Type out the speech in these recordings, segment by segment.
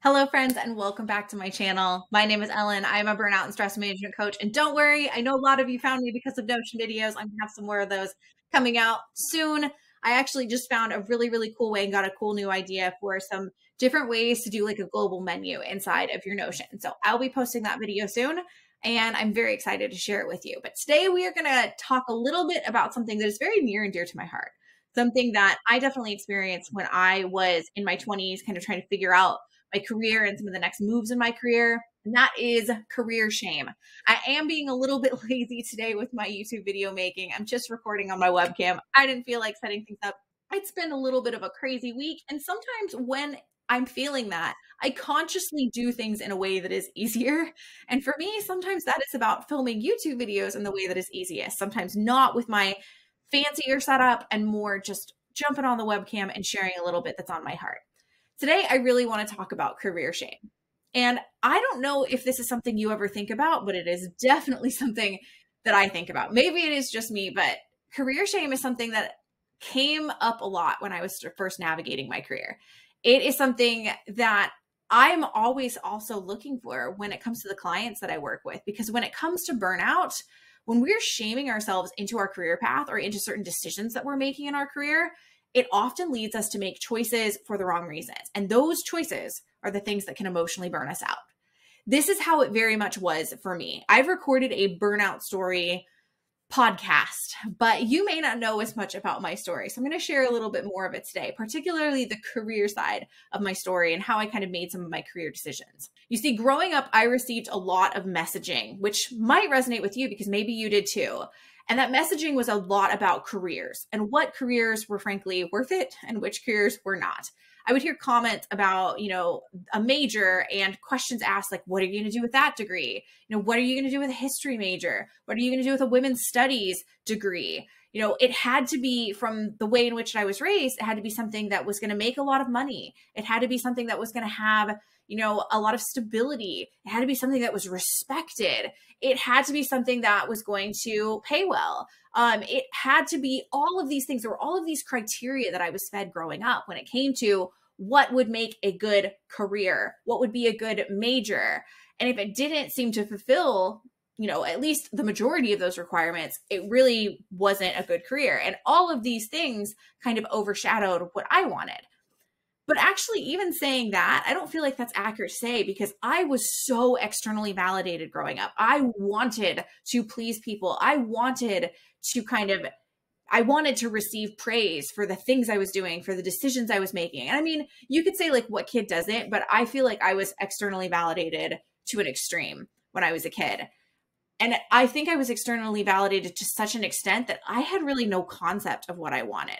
Hello, friends, and welcome back to my channel. My name is Ellen. I'm a burnout and stress management coach. And don't worry, I know a lot of you found me because of Notion videos. I'm going to have some more of those coming out soon. I actually just found a really cool way and got a cool new idea for some different ways to do like a global menu inside of your Notion. So I'll be posting that video soon, and I'm very excited to share it with you. But today we are going to talk a little bit about something that is very near and dear to my heart. Something that I definitely experienced when I was in my 20s, kind of trying to figure out my career and some of the next moves in my career, and that is career shame. I am being a little bit lazy today with my YouTube video making. I'm just recording on my webcam. I didn't feel like setting things up. It's been a little bit of a crazy week, and sometimes when I'm feeling that, I consciously do things in a way that is easier. And for me, sometimes that is about filming YouTube videos in the way that is easiest, sometimes not with my fancier setup and more just jumping on the webcam and sharing a little bit that's on my heart. Today, I really want to talk about career shame. And I don't know if this is something you ever think about, but it is definitely something that I think about. Maybe it is just me, but career shame is something that came up a lot when I was first navigating my career. It is something that I'm always also looking for when it comes to the clients that I work with, because when it comes to burnout, when we're shaming ourselves into our career path or into certain decisions that we're making in our career, it often leads us to make choices for the wrong reasons. And those choices are the things that can emotionally burn us out. This is how it very much was for me. I've recorded a burnout story podcast, but you may not know as much about my story. So I'm going to share a little bit more of it today, particularly the career side of my story and how I kind of made some of my career decisions. You see, growing up, I received a lot of messaging, which might resonate with you because maybe you did too. And that messaging was a lot about careers and what careers were frankly worth it and which careers were not. I would hear comments about, a major and questions asked like, what are you going to do with that degree? What are you going to do with a history major? What are you going to do with a women's studies degree? It had to be, from the way in which I was raised, it had to be something that was going to make a lot of money. It had to be something that was going to have, a lot of stability. It had to be something that was respected. It had to be something that was going to pay well. It had to be all of these things. There were all of these criteria that I was fed growing up when it came to what would make a good career, what would be a good major. And if it didn't seem to fulfill, at least the majority of those requirements, it really wasn't a good career. And all of these things kind of overshadowed what I wanted. But actually, even saying that, I don't feel like that's accurate to say, because I was so externally validated growing up. I wanted to please people. I wanted to receive praise for the things I was doing, for the decisions I was making. And I mean, you could say like, what kid doesn't? But I feel like I was externally validated to an extreme when I was a kid. And I think I was externally validated to such an extent that I had really no concept of what I wanted.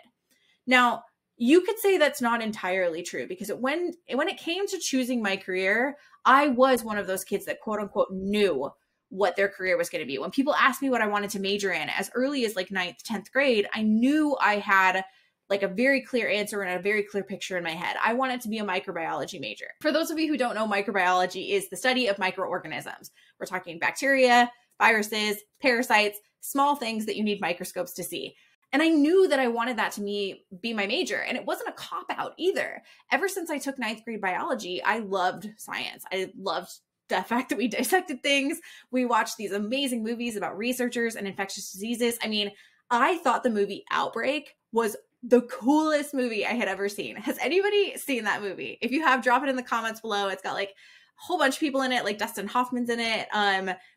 Now, you could say that's not entirely true, because when it came to choosing my career, I was one of those kids that quote unquote knew what their career was going to be. When people asked me what I wanted to major in as early as like 9th, 10th grade, I knew I had like a very clear answer and a very clear picture in my head. I wanted to be a microbiology major. For those of you who don't know, microbiology is the study of microorganisms. We're talking bacteria, viruses, parasites, small things that you need microscopes to see. And I knew that I wanted that to be my major. And it wasn't a cop-out either. Ever since I took 9th grade biology, I loved science. I loved the fact that we dissected things. We watched these amazing movies about researchers and infectious diseases. I mean, I thought the movie Outbreak was the coolest movie I had ever seen. Has anybody seen that movie? If you have, drop it in the comments below. It's got like a whole bunch of people in it, like Dustin Hoffman's in it.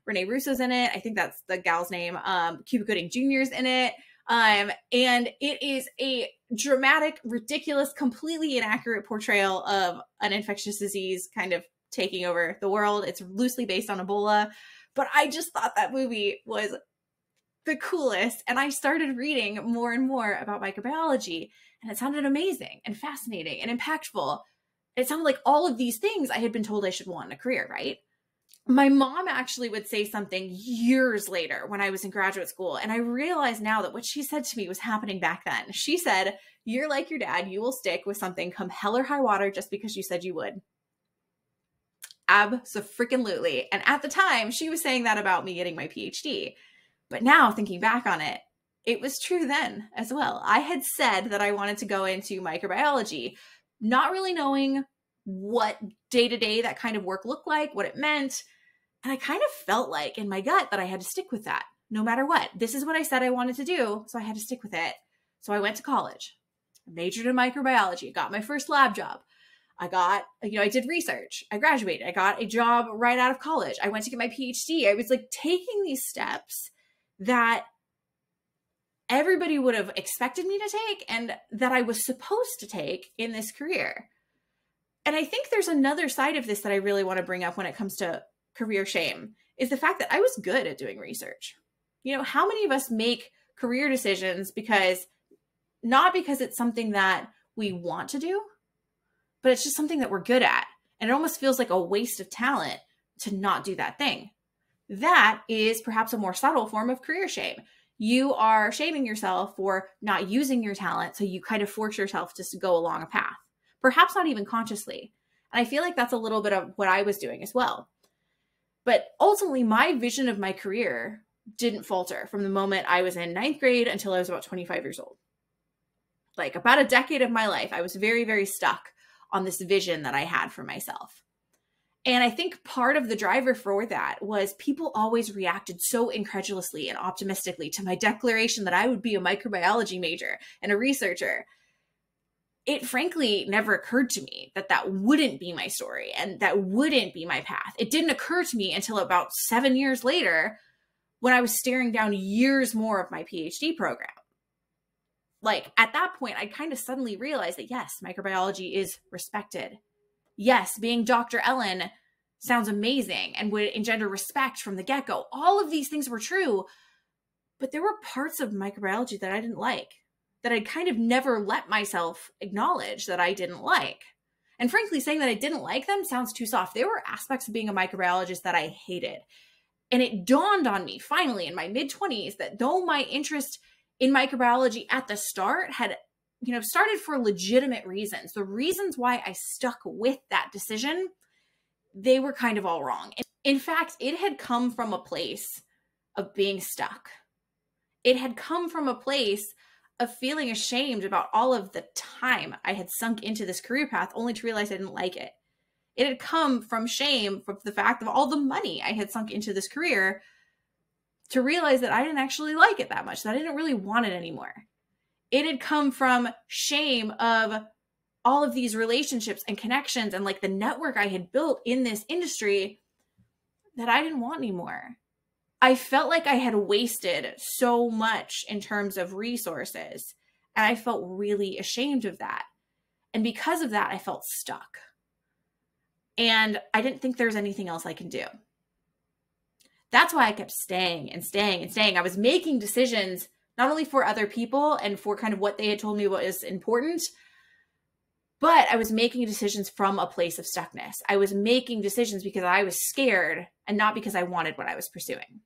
Renee Russo's in it. I think that's the gal's name. Cuba Gooding Jr.'s in it. And it is a dramatic, ridiculous, completely inaccurate portrayal of an infectious disease kind of taking over the world. It's loosely based on Ebola, but I just thought that movie was the coolest. And I started reading more and more about microbiology, and it sounded amazing and fascinating and impactful. It sounded like all of these things I had been told I should want in a career, right? My mom actually would say something years later when I was in graduate school, and I realize now that what she said to me was happening back then. She said, "You're like your dad. You will stick with something come hell or high water just because you said you would." Abso-freaking-lutely. And at the time, she was saying that about me getting my PhD. But now, thinking back on it, it was true then as well. I had said that I wanted to go into microbiology, not really knowing what day-to-day that kind of work looked like, what it meant. And I kind of felt like in my gut that I had to stick with that no matter what. This is what I said I wanted to do, so I had to stick with it. So I went to college, I majored in microbiology, got my first lab job. I did research. I graduated. I got a job right out of college. I went to get my PhD. I was like taking these steps that everybody would have expected me to take and that I was supposed to take in this career. And I think there's another side of this that I really want to bring up when it comes to career shame, is the fact that I was good at doing research. How many of us make career decisions not because it's something that we want to do, but it's just something that we're good at. And it almost feels like a waste of talent to not do that thing. That is perhaps a more subtle form of career shame. You are shaming yourself for not using your talent, so you kind of force yourself to go along a path, perhaps not even consciously. And I feel like that's a little bit of what I was doing as well. But ultimately, my vision of my career didn't falter from the moment I was in 9th grade until I was about 25 years old. Like about a decade of my life, I was very, very stuck on this vision that I had for myself. And I think part of the driver for that was people always reacted so incredulously and optimistically to my declaration that I would be a microbiology major and a researcher. It frankly never occurred to me that that wouldn't be my story and that wouldn't be my path. It didn't occur to me until about 7 years later when I was staring down years more of my PhD program. Like at that point, I kind of suddenly realized that yes, microbiology is respected. Yes, being Dr. Ellen sounds amazing and would engender respect from the get-go. All of these things were true, but there were parts of microbiology that I didn't like, that I'd kind of never let myself acknowledge that I didn't like. And frankly, saying that I didn't like them sounds too soft. There were aspects of being a microbiologist that I hated. And it dawned on me finally in my mid-20s that though my interest in microbiology at the start had, started for legitimate reasons, the reasons why I stuck with that decision, they were kind of all wrong. In fact, it had come from a place of being stuck. It had come from a place of feeling ashamed about all of the time I had sunk into this career path only to realize I didn't like it. It had come from shame from the fact of all the money I had sunk into this career to realize that I didn't actually like it that much, that I didn't really want it anymore. It had come from shame of all of these relationships and connections and like the network I had built in this industry that I didn't want anymore. I felt like I had wasted so much in terms of resources, and I felt really ashamed of that. And because of that, I felt stuck. And I didn't think there was anything else I can do. That's why I kept staying and staying and staying. I was making decisions not only for other people and for kind of what they had told me what is important, but I was making decisions from a place of stuckness. I was making decisions because I was scared and not because I wanted what I was pursuing.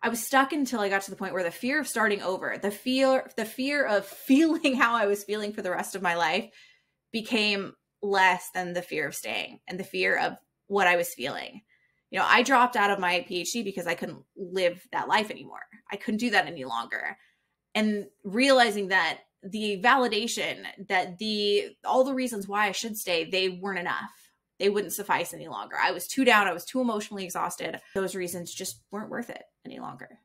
I was stuck until I got to the point where the fear of starting over, the fear of feeling how I was feeling for the rest of my life became less than the fear of staying and the fear of what I was feeling. I dropped out of my PhD because I couldn't live that life anymore. I couldn't do that any longer. And realizing that the validation, that all the reasons why I should stay, they weren't enough. They wouldn't suffice any longer. I was too down. I was too emotionally exhausted. Those reasons just weren't worth it any longer.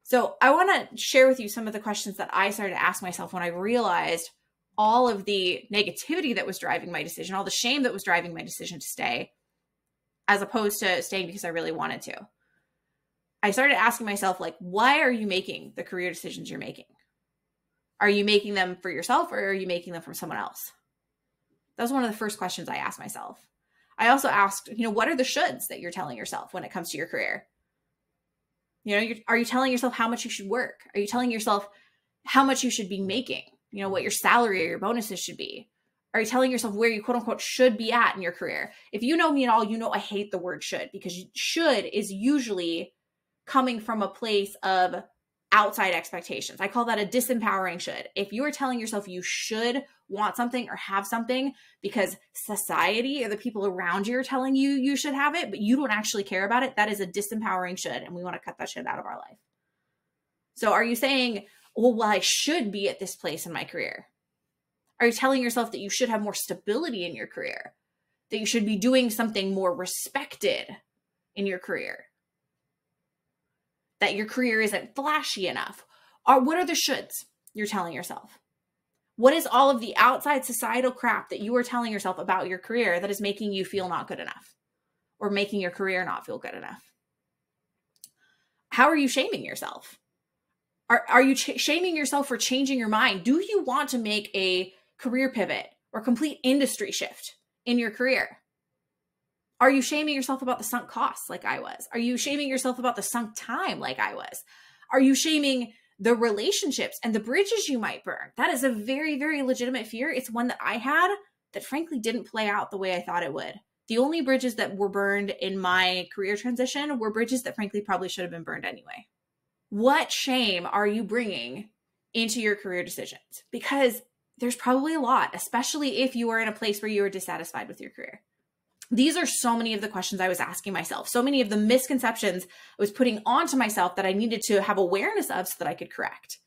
So I want to share with you some of the questions that I started to ask myself when I realized all of the negativity that was driving my decision, all the shame that was driving my decision to stay, as opposed to staying because I really wanted to. I started asking myself, like, why are you making the career decisions you're making? Are you making them for yourself or are you making them from someone else? That was one of the first questions I asked myself. I also asked, what are the shoulds that you're telling yourself when it comes to your career? Are you telling yourself how much you should work? Are you telling yourself how much you should be making? What your salary or your bonuses should be? Are you telling yourself where you quote unquote should be at in your career? If you know me at all, I hate the word should, because should is usually coming from a place of outside expectations. I call that a disempowering should. If you are telling yourself you should want something or have something because society or the people around you are telling you you should have it, but you don't actually care about it, that is a disempowering should, and we want to cut that shit out of our life. So are you saying, well, I should be at this place in my career? Are you telling yourself that you should have more stability in your career? That you should be doing something more respected in your career? That your career isn't flashy enough? Or what are the shoulds you're telling yourself? What is all of the outside societal crap that you are telling yourself about your career that is making you feel not good enough or making your career not feel good enough? How are you shaming yourself? Are you shaming yourself for changing your mind? Do you want to make a career pivot or complete industry shift in your career? Are you shaming yourself about the sunk costs like I was? Are you shaming yourself about the sunk time like I was? Are you shaming the relationships and the bridges you might burn? That is a very, very legitimate fear. It's one that I had that frankly didn't play out the way I thought it would. The only bridges that were burned in my career transition were bridges that frankly probably should have been burned anyway. What shame are you bringing into your career decisions? Because there's probably a lot, especially if you are in a place where you are dissatisfied with your career. These are so many of the questions I was asking myself, so many of the misconceptions I was putting onto myself that I needed to have awareness of so that I could correct.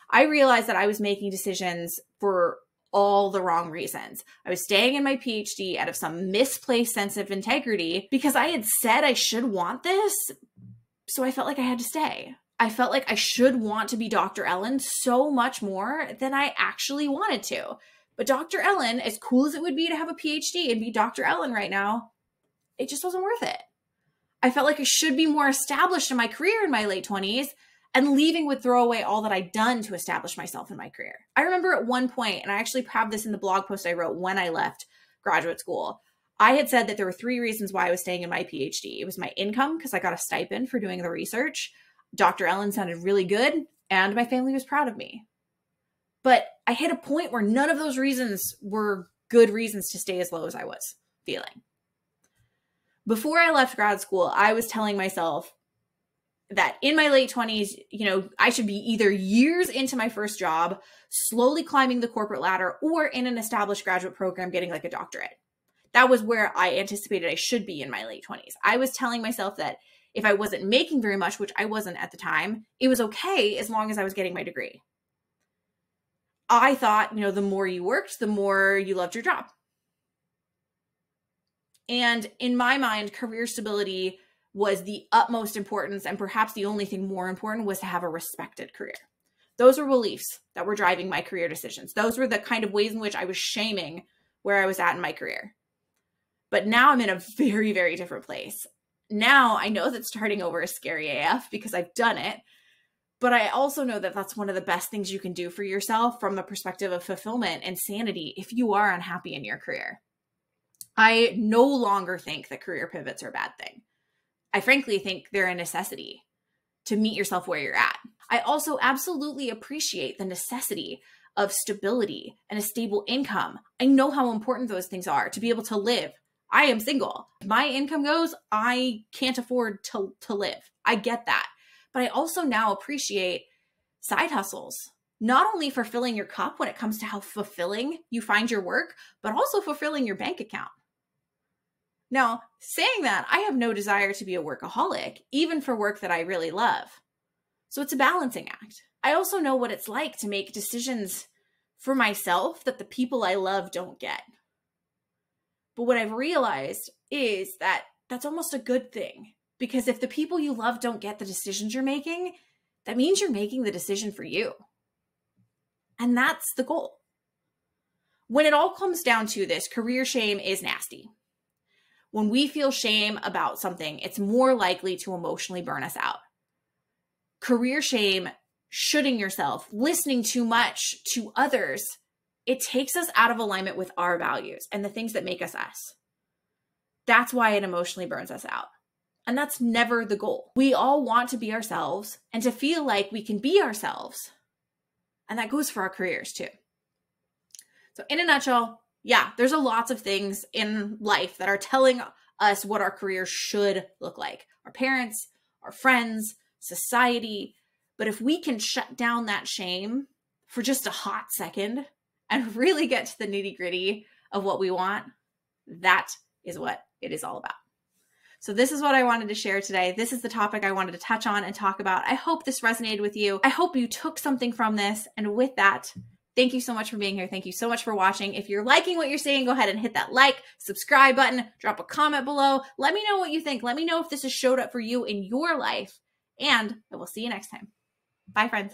I realized that I was making decisions for all the wrong reasons. I was staying in my PhD out of some misplaced sense of integrity because I had said I should want this, so I felt like I had to stay. I felt like I should want to be Dr. Ellen so much more than I actually wanted to. But Dr. Ellen, as cool as it would be to have a PhD and be Dr. Ellen right now, it just wasn't worth it. I felt like I should be more established in my career in my late 20s, and leaving would throw away all that I'd done to establish myself in my career. I remember at one point, and I actually have this in the blog post I wrote when I left graduate school, I had said that there were 3 reasons why I was staying in my PhD. It was my income, because I got a stipend for doing the research. Dr. Ellen sounded really good, and my family was proud of me. But I hit a point where none of those reasons were good reasons to stay as low as I was feeling. Before I left grad school, I was telling myself that in my late 20s, I should be either years into my first job, slowly climbing the corporate ladder, or in an established graduate program getting like a doctorate. That was where I anticipated I should be in my late 20s. I was telling myself that if I wasn't making very much, which I wasn't at the time, it was okay as long as I was getting my degree. I thought, the more you worked, the more you loved your job. And in my mind, career stability was the utmost importance, and perhaps the only thing more important was to have a respected career. Those were beliefs that were driving my career decisions. Those were the kind of ways in which I was shaming where I was at in my career. But now I'm in a very, very different place. Now I know that starting over is scary AF because I've done it. But I also know that that's one of the best things you can do for yourself from the perspective of fulfillment and sanity if you are unhappy in your career. I no longer think that career pivots are a bad thing. I frankly think they're a necessity to meet yourself where you're at. I also absolutely appreciate the necessity of stability and a stable income. I know how important those things are to be able to live. I am single. If my income goes, I can't afford to live. I get that. But I also now appreciate side hustles, not only for filling your cup when it comes to how fulfilling you find your work, but also fulfilling your bank account. Now, saying that, I have no desire to be a workaholic, even for work that I really love. So it's a balancing act. I also know what it's like to make decisions for myself that the people I love don't get. But what I've realized is that that's almost a good thing. Because if the people you love don't get the decisions you're making, that means you're making the decision for you. And that's the goal. When it all comes down to this, career shame is nasty. When we feel shame about something, it's more likely to emotionally burn us out. Career shame, shooting yourself, listening too much to others, it takes us out of alignment with our values and the things that make us us. That's why it emotionally burns us out. And that's never the goal. We all want to be ourselves and to feel like we can be ourselves. And that goes for our careers too. So in a nutshell, yeah, there's lots of things in life that are telling us what our career should look like. Our parents, our friends, society. But if we can shut down that shame for just a hot second and really get to the nitty-gritty of what we want, that is what it is all about. So this is what I wanted to share today. This is the topic I wanted to touch on and talk about. I hope this resonated with you. I hope you took something from this. And with that, Thank you so much for being here. Thank you so much for watching. If you're liking what you're seeing, go ahead and hit that like, subscribe button, drop a comment below. Let me know what you think. Let me know if this has showed up for you in your life. And I will see you next time. Bye, friends.